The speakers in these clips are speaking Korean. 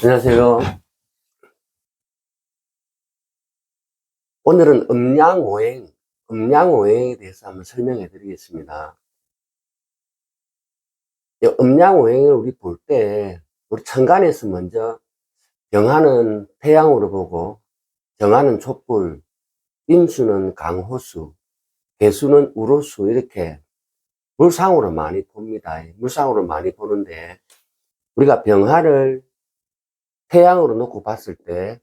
안녕하세요. 오늘은 음양오행에 대해서 한번 설명해 드리겠습니다. 음양오행을 우리 볼 때, 우리 천간에서 먼저 병하는 태양으로 보고, 정하는 촛불, 임수는 강호수, 개수는 우로수, 이렇게 물상으로 많이 봅니다. 물상으로 많이 보는데, 우리가 병하를 태양으로 놓고 봤을 때,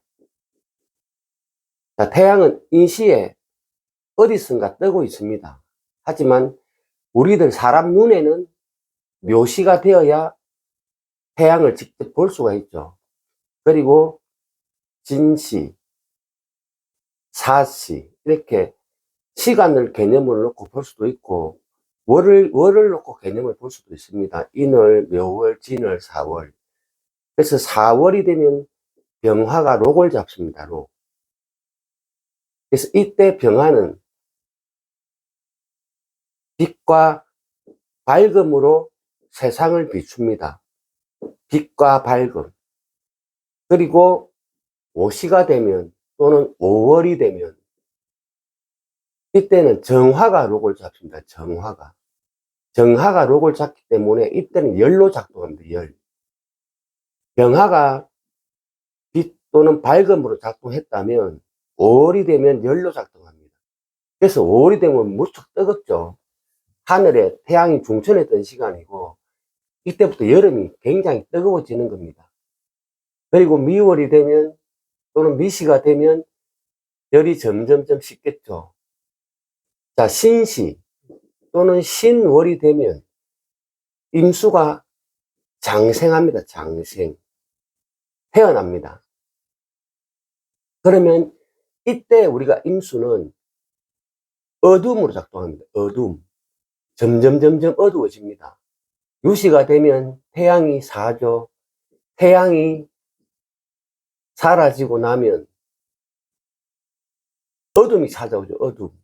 자, 태양은 인시에 어디선가 뜨고 있습니다. 하지만 우리들 사람 눈에는 묘시가 되어야 태양을 직접 볼 수가 있죠. 그리고 진시, 사시, 이렇게 시간을 개념을 놓고 볼 수도 있고, 월을 놓고 개념을 볼 수도 있습니다. 인월, 묘월, 진월, 사월. 그래서 4월이 되면 병화가 록을 잡습니다. 록. 그래서 이때 병화는 빛과 밝음으로 세상을 비춥니다. 빛과 밝음. 그리고 오시가 되면 또는 5월이 되면 이때는 정화가 록을 잡습니다. 정화가 록을 잡기 때문에 이때는 열로 작동합니다. 열. 병화가 빛 또는 밝음으로 작동했다면 5월이 되면 열로 작동합니다. 그래서 5월이 되면 무척 뜨겁죠. 하늘에 태양이 중천에 뜬 시간이고 이때부터 여름이 굉장히 뜨거워지는 겁니다. 그리고 미월이 되면 또는 미시가 되면 열이 점점점 식겠죠. 자, 신시 또는 신월이 되면 임수가 장생합니다. 장생. 태어납니다. 그러면 이때 우리가 임수는 어둠으로 작동합니다. 어둠. 점점 어두워집니다. 유시가 되면 태양이 사죠. 태양이 사라지고 나면 어둠이 찾아오죠. 어둠.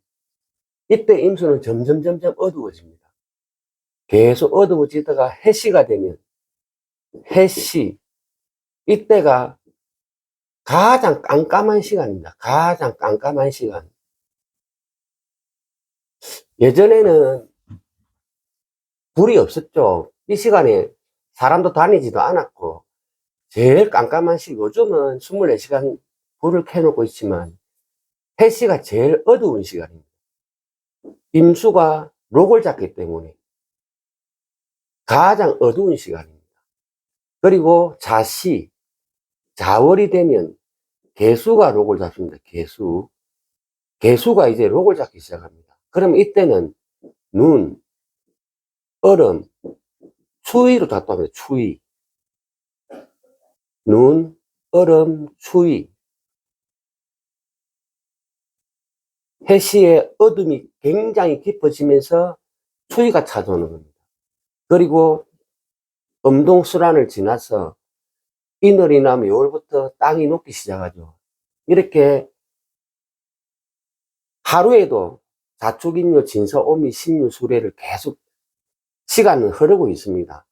이때 임수는 점점 어두워집니다. 계속 어두워지다가 해시가 되면 해시. 이때가 가장 깜깜한 시간입니다. 가장 깜깜한 시간. 예전에는 불이 없었죠. 이 시간에 사람도 다니지도 않았고 제일 깜깜한 시기, 요즘은 24시간 불을 켜놓고 있지만 해시가 제일 어두운 시간입니다. 임수가 록을 잡기 때문에 가장 어두운 시간입니다. 그리고 자월이 되면 개수가 록을 잡습니다. 개수가 이제 록을 잡기 시작합니다. 그럼 이때는 눈, 얼음, 추위로 작동합니다. 추위. 눈, 얼음, 추위. 해시의 어둠이 굉장히 깊어지면서 추위가 찾아오는 겁니다. 그리고 음동수란을 지나서 이늘이나 묘월부터 땅이 녹기 시작하죠. 이렇게 하루에도 자축인묘, 진서오미, 신유, 수레를 계속 시간은 흐르고 있습니다.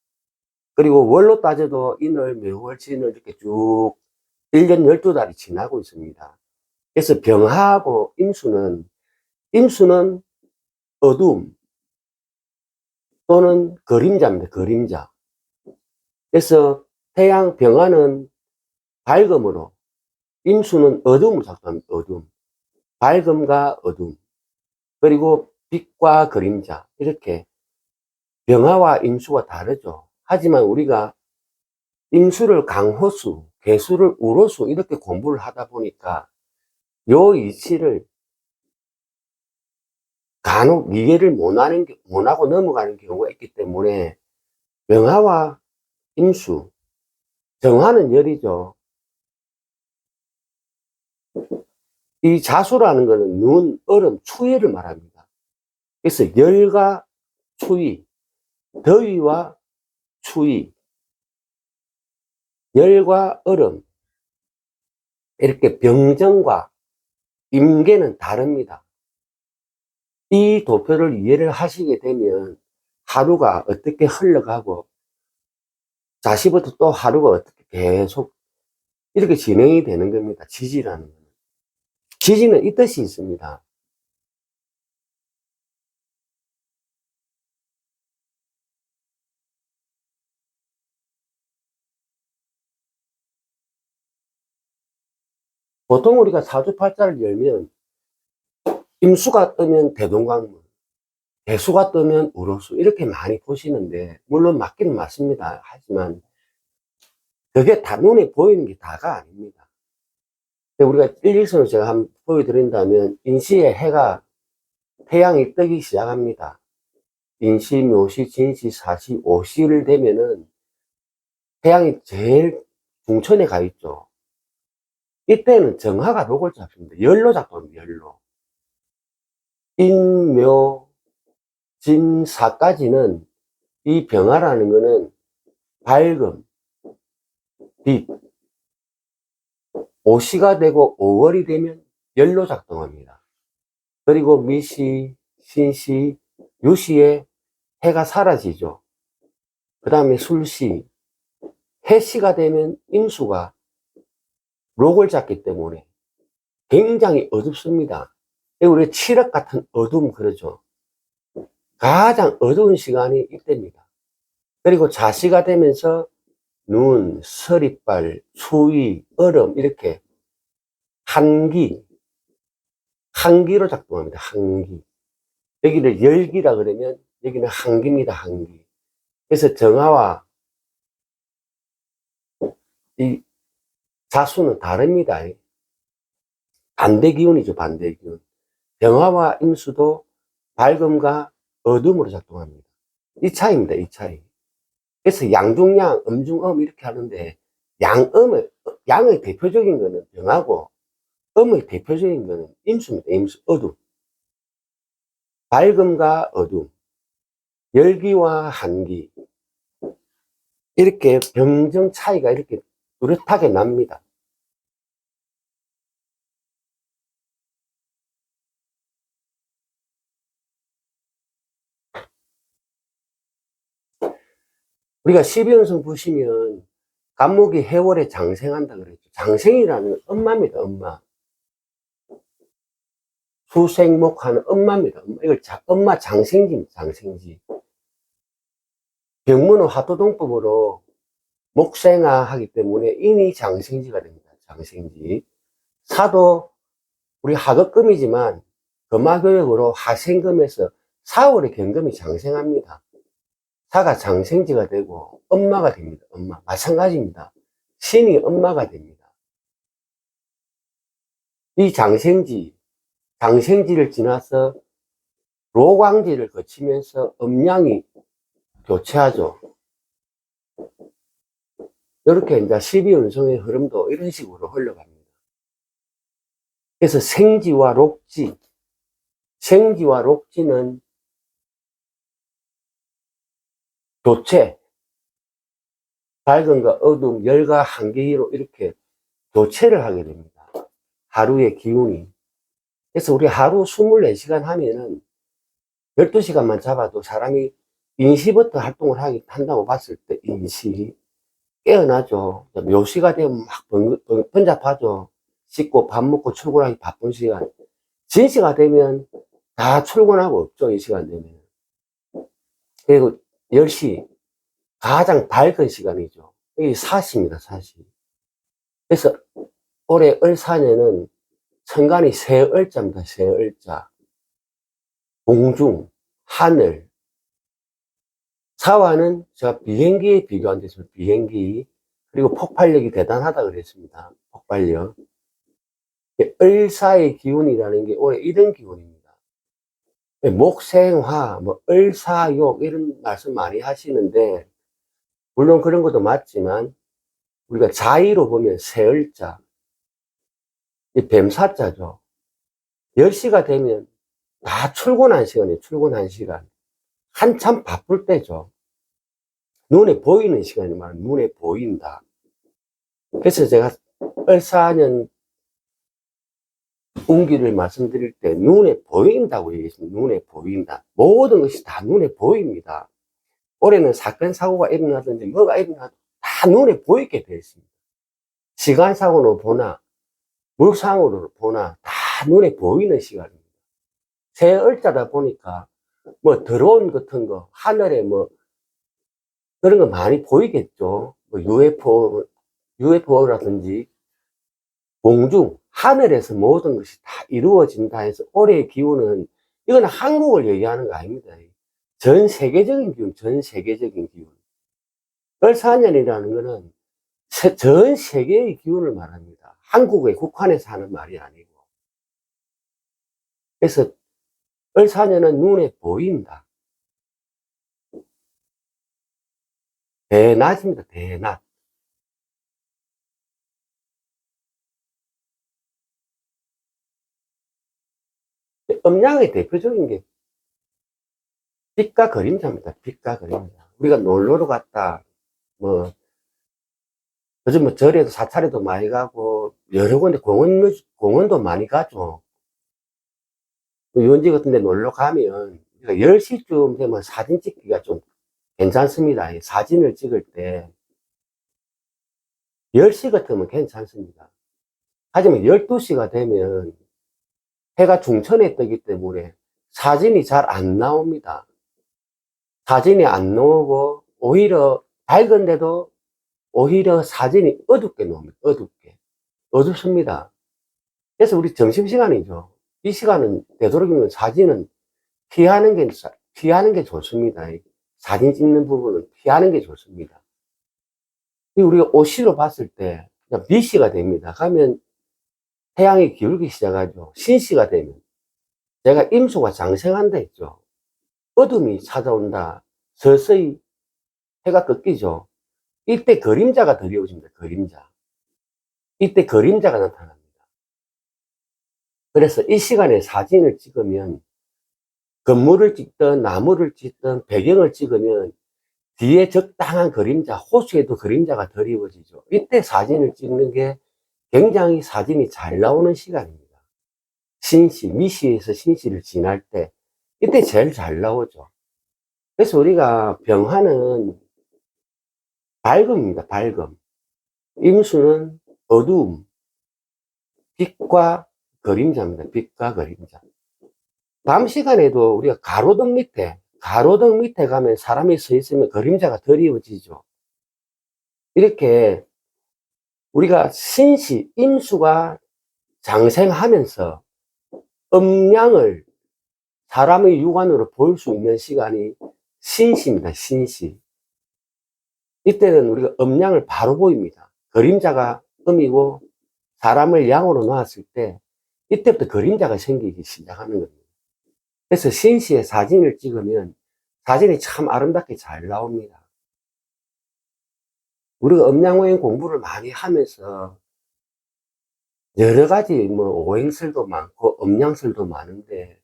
그리고 월로 따져도 이늘, 묘월, 진을 이렇게 쭉 1년 12달이 지나고 있습니다. 그래서 병하고 임수는 어둠 또는 그림자입니다. 그림자. 그래서 태양 병화는 밝음으로, 임수는 어둠을 작동합니다. 어둠. 밝음과 어둠. 그리고 빛과 그림자. 이렇게 병화와 임수가 다르죠. 하지만 우리가 임수를 강호수, 개수를 우로수 이렇게 공부를 하다 보니까 요 이치를 간혹 이해를 못하고 넘어가는 경우가 있기 때문에 병화와 임수, 정화는 열이죠. 이 자수라는 것은 눈, 얼음, 추위를 말합니다. 그래서 열과 추위, 더위와 추위, 열과 얼음, 이렇게 병정과 임계는 다릅니다. 이 도표를 이해를 하시게 되면 하루가 어떻게 흘러가고 자시부터 또 하루가 어떻게 계속 이렇게 진행이 되는 겁니다. 지지라는 거는. 지지는 이 뜻이 있습니다. 보통 우리가 사주팔자를 열면 임수가 뜨면 대동강물, 대수가 뜨면 우로수 이렇게 많이 보시는데 물론 맞기는 맞습니다. 하지만 그게 다 눈에 보이는 게 다가 아닙니다. 우리가 일일선을 제가 한번 보여드린다면 인시의 해가 태양이 뜨기 시작합니다. 인시, 묘시, 진시, 사시, 오시를 되면은 태양이 제일 중천에 가 있죠. 이때는 정화가 록을 잡습니다. 열로 잡습니다. 열로. 인, 묘, 진, 사까지는 이 병화라는 거는 밝음, 빛, 오시가 되고 5월이 되면 열로 작동합니다. 그리고 미시, 신시, 유시에 해가 사라지죠. 그 다음에 술시, 해시가 되면 임수가 록을 잡기 때문에 굉장히 어둡습니다. 우리 칠흑 같은 어둠 그러죠. 가장 어두운 시간이 이때입니다. 그리고 자시가 되면서 눈, 서리빨, 추위, 얼음 이렇게 한기로 작동합니다. 한기. 여기를 열기라 그러면 여기는 한기입니다. 한기. 그래서 정화와 이 자수는 다릅니다. 반대 기운이죠. 반대 기운. 정화와 임수도 밝음과 어둠으로 작동합니다. 이 차이입니다. 이 차이. 그래서 양중양, 음중음 이렇게 하는데 양의 대표적인 거는 정하고 음의 대표적인 거는 임수입니다. 임수, 어둠. 밝음과 어둠, 열기와 한기 이렇게 병정 차이가 이렇게 뚜렷하게 납니다. 우리가 12연성 보시면 간목이 해월에 장생한다 그랬죠. 장생이라는 건 엄마입니다. 엄마. 수생목하는 엄마입니다. 이걸 엄마 장생지입니다. 장생지. 병문은 화토동법으로 목생화 하기 때문에 인이 장생지가 됩니다. 장생지. 사도 우리 하급금이지만 금화교역으로 화생금에서 4월에 경금이 장생합니다. 사가 장생지가 되고 엄마가 됩니다. 엄마. 마찬가지입니다. 신이 엄마가 됩니다. 이 장생지를 지나서 로광지를 거치면서 음양이 교체하죠. 이렇게 이제 12운성의 흐름도 이런 식으로 흘러갑니다. 그래서 생지와 록지는 교체, 밝음과 어둠, 열과 한기로 이렇게 교체를 하게 됩니다. 하루의 기운이. 그래서 우리 하루 24시간 하면은 12시간만 잡아도 사람이 인시부터 활동을 한다고 봤을 때 인시 깨어나죠. 묘시가 되면 막 번잡하죠. 씻고 밥 먹고 출근하기 바쁜 시간. 진시가 되면 다 출근하고 없죠. 이 시간 되면. 그리고 10시 가장 밝은 시간이죠. 이게 사시입니다. 사시. 그래서 올해 을사년은 천간이 새을자입니다. 새을자. 공중, 하늘. 사화는 제가 비행기에 비교한 데서 비행기, 그리고 폭발력이 대단하다 그랬습니다. 폭발력. 을사의 기운이라는 게 올해 이런 기운입니다. 목생화, 뭐 을사욕 이런 말씀 많이 하시는데 물론 그런 것도 맞지만 우리가 자의로 보면 새을자, 이 뱀사자죠. 10시가 되면 다 출근한 시간이에요. 출근한 시간. 한참 바쁠 때죠. 눈에 보이는 시간이 말하면 눈에 보인다. 그래서 제가 을사년 운기를 말씀드릴 때 눈에 보인다고 얘기했습니다. 눈에 보인다. 모든 것이 다 눈에 보입니다. 올해는 사건 사고가 일어나든지 뭐가 일어나도 다 눈에 보이게 되어 있습니다. 시간상으로 보나, 물상으로 보나, 다 눈에 보이는 시간입니다. 새 얼자다 보니까, 뭐, 드론 같은 거, 하늘에 뭐, 그런 거 많이 보이겠죠. 뭐, UFO라든지, 공중, 하늘에서 모든 것이 다 이루어진다 해서 올해의 기운은, 이건 한국을 얘기하는 거 아닙니다. 전 세계적인 기운, 전 세계적인 기운. 을사년이라는 거는 전 세계의 기운을 말합니다. 한국에 국한해서 하는 말이 아니고. 그래서 을사년은 눈에 보인다. 대낮입니다. 대낮. 음양의 대표적인 게 빛과 그림자입니다. 빛과 그림자. 우리가 놀러를 갔다, 뭐, 요즘 뭐 절에도 사찰에도 많이 가고, 여러 군데 공원도 많이 가죠. 유원지 같은 데 놀러 가면, 10시쯤 되면 사진 찍기가 좀 괜찮습니다. 사진을 찍을 때, 10시 같으면 괜찮습니다. 하지만 12시가 되면 해가 중천에 뜨기 때문에 사진이 잘 안 나옵니다. 사진이 안 나오고, 오히려 밝은데도 오히려 사진이 어둡게 나옵니다. 어둡게. 어둡습니다. 그래서 우리 점심시간이죠. 이 시간은 되도록이면 사진은 피하는 게 좋습니다. 사진 찍는 부분은 피하는 게 좋습니다. 우리가 오시로 봤을 때 B시가 됩니다. 가면 태양이 기울기 시작하죠. 신시가 되면 제가 임수가 장생한다 했죠. 어둠이 찾아온다. 서서히 해가 꺾이죠. 이때 그림자가 드리워집니다. 그림자. 이때 그림자가 나타납니다. 그래서 이 시간에 사진을 찍으면 건물을 찍든 나무를 찍든 배경을 찍으면 뒤에 적당한 그림자, 호수에도 그림자가 드리워지죠. 이때 사진을 찍는 게 굉장히 사진이 잘 나오는 시간입니다. 신시, 미시에서 신시를 지날 때 이때 제일 잘 나오죠. 그래서 우리가 병화는 밝음입니다. 밝음. 임수는 어두움. 빛과 그림자입니다. 빛과 그림자. 밤 시간에도 우리가 가로등 밑에 가면 사람이 서 있으면 그림자가 드리워지죠. 이렇게 우리가 신시, 임수가 장생하면서 음양을 사람의 육안으로 볼 수 있는 시간이 신시입니다. 신시. 이때는 우리가 음양을 바로 보입니다. 그림자가 음이고 사람을 양으로 놓았을 때 이때부터 그림자가 생기기 시작하는 겁니다. 그래서 신시에 사진을 찍으면 사진이 참 아름답게 잘 나옵니다. 우리가 음양오행 공부를 많이 하면서 여러 가지 뭐 오행설도 많고 음양설도 많은데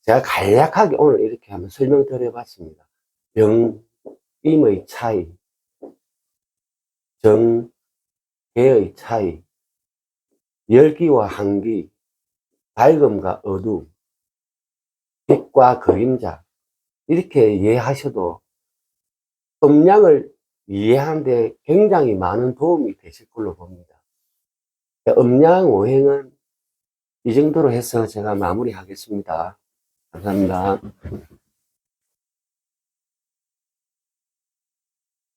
제가 간략하게 오늘 이렇게 한번 설명드려 봤습니다. 병임의 차이, 정계의 차이, 열기와 한기, 밝음과 어두움, 빛과 그림자 이렇게 이해하셔도 음양을 이해하는데 굉장히 많은 도움이 되실 걸로 봅니다. 음양 오행은 이 정도로 해서 제가 마무리하겠습니다. 감사합니다.